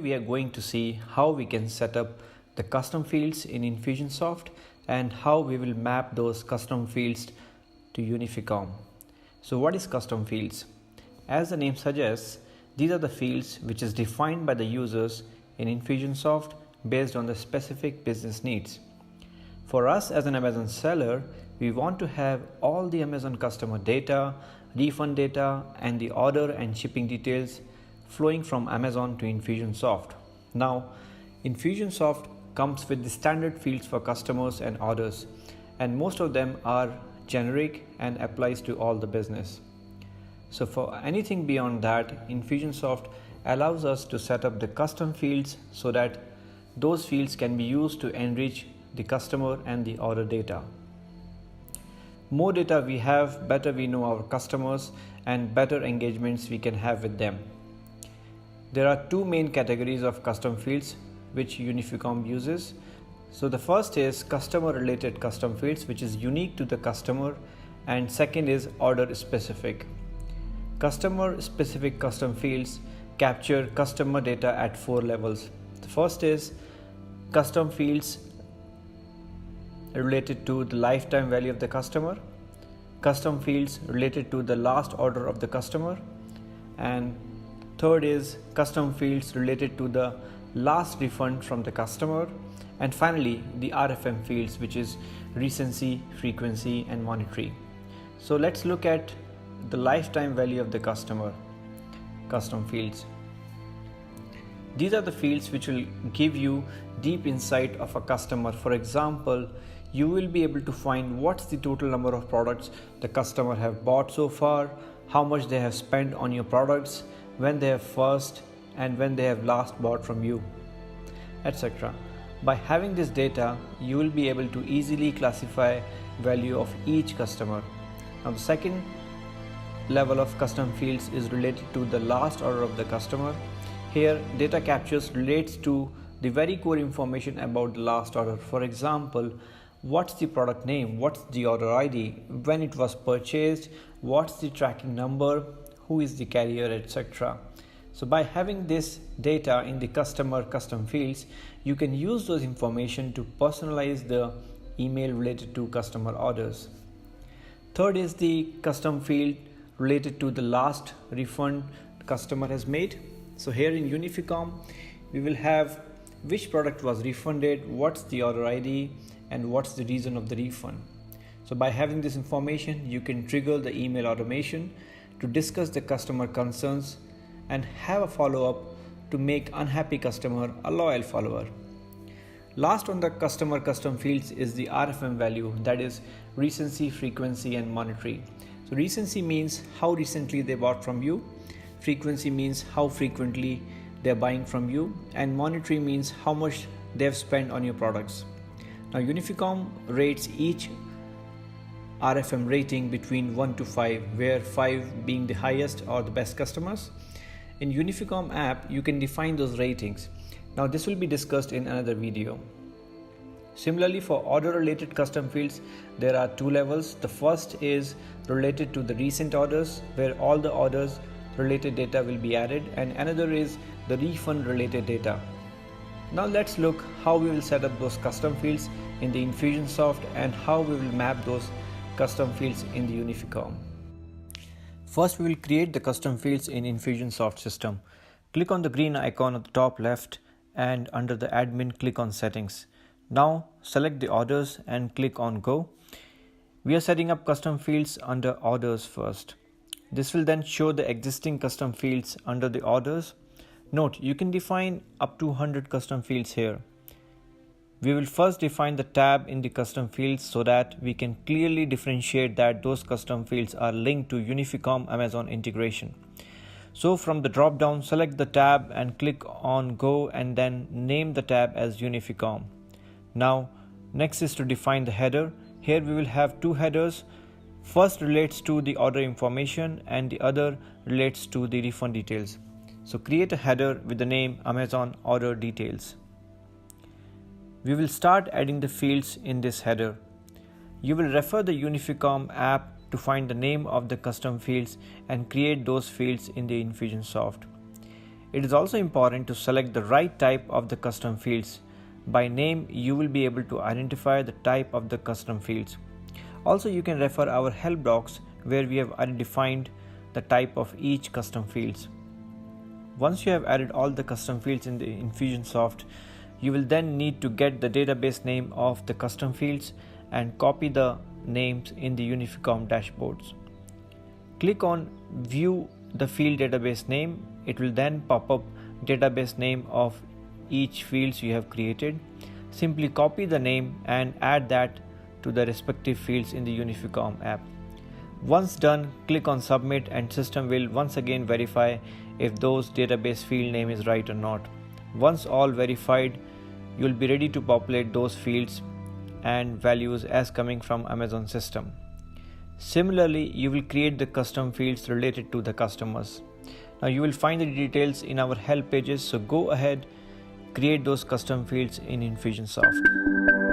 we are going to see how we can set up the custom fields in Infusionsoft and how we will map those custom fields to Unificom. So what is custom fields? As the name suggests, these are the fields which is defined by the users in Infusionsoft based on the specific business needs. For us as an Amazon seller, we want to have all the Amazon customer data, refund data, and the order and shipping details flowing from Amazon to Infusionsoft. Now, Infusionsoft comes with the standard fields for customers and orders, and most of them are generic and applies to all the business. So for anything beyond that, Infusionsoft allows us to set up the custom fields so that those fields can be used to enrich the customer and the order data. More data we have, better we know our customers and better engagements we can have with them. There are two main categories of custom fields which Unificom uses. So the first is customer related custom fields, which is unique to the customer, and second is order specific. Customer specific custom fields capture customer data at 4 levels. The first is custom fields related to the lifetime value of the customer, custom fields related to the last order of the customer, and third is custom fields related to the last refund from the customer, and finally the RFM fields, which is recency, frequency, and monetary. So let's look at the lifetime value of the customer custom fields. These are the fields which will give you deep insight of a customer. For example, you will be able to find what's the total number of products the customer have bought so far, how much they have spent on your products, when they have first and when they have last bought from you, etc. By having this data, you will be able to easily classify value of each customer. Now the second level of custom fields is related to the last order of the customer. Here data captures relates to the very core information about the last order. For example, what's the product name, what's the order ID, when it was purchased, what's the tracking number, who is the carrier, etc. So by having this data in the customer custom fields, you can use those information to personalize the email related to customer orders. Third is the custom field related to the last refund customer has made. So here in Unificom, we will have which product was refunded, what's the order ID, and what's the reason of the refund. So by having this information, you can trigger the email automation to discuss the customer concerns and have a follow-up to make unhappy customer a loyal follower. Last on the customer custom fields is the RFM value, that is recency, frequency, and monetary. So recency means how recently they bought from you, frequency means how frequently they're buying from you, and monetary means how much they've spent on your products. Now Unificom rates each RFM rating between 1 to 5, where 5 being the highest or the best customers. In Unificom app, you can define those ratings. Now this will be discussed in another video. Similarly, for order related custom fields, there are 2 levels. The first is related to the recent orders, where all the orders related data will be added, and another is the refund related data. Now let's look how we will set up those custom fields in the Infusionsoft and how we will map those custom fields in the Unificom. First, we will create the custom fields in Infusionsoft system. Click on the green icon at the top left, and under the admin, click on settings. Now select the orders and click on go. We are setting up custom fields under orders first. This will then show the existing custom fields under the orders. Note, you can define up to 100 custom fields here. We will first define the tab in the custom fields so that we can clearly differentiate that those custom fields are linked to Unificom Amazon integration. So from the drop down, select the tab and click on go, and then name the tab as Unificom. Now next is to define the header. Here we will have 2 headers. First relates to the order information and the other relates to the refund details. So create a header with the name Amazon order details. We will start adding the fields in this header. You will refer the Unificom app to find the name of the custom fields and create those fields in the Infusionsoft. It is also important to select the right type of the custom fields. By name, you will be able to identify the type of the custom fields. Also, you can refer our help docs where we have defined the type of each custom fields. Once you have added all the custom fields in the Infusionsoft, you will then need to get the database name of the custom fields and copy the names in the Unificom dashboards. Click on View the field database name. It will then pop up database name of each fields you have created. Simply copy the name and add that to the respective fields in the Unificom app. Once done, click on Submit and system will once again verify if those database field name is right or not. Once all verified, you will be ready to populate those fields and values as coming from Amazon system. Similarly, you will create the custom fields related to the customers. Now you will find the details in our help pages, so go ahead, create those custom fields in Infusionsoft.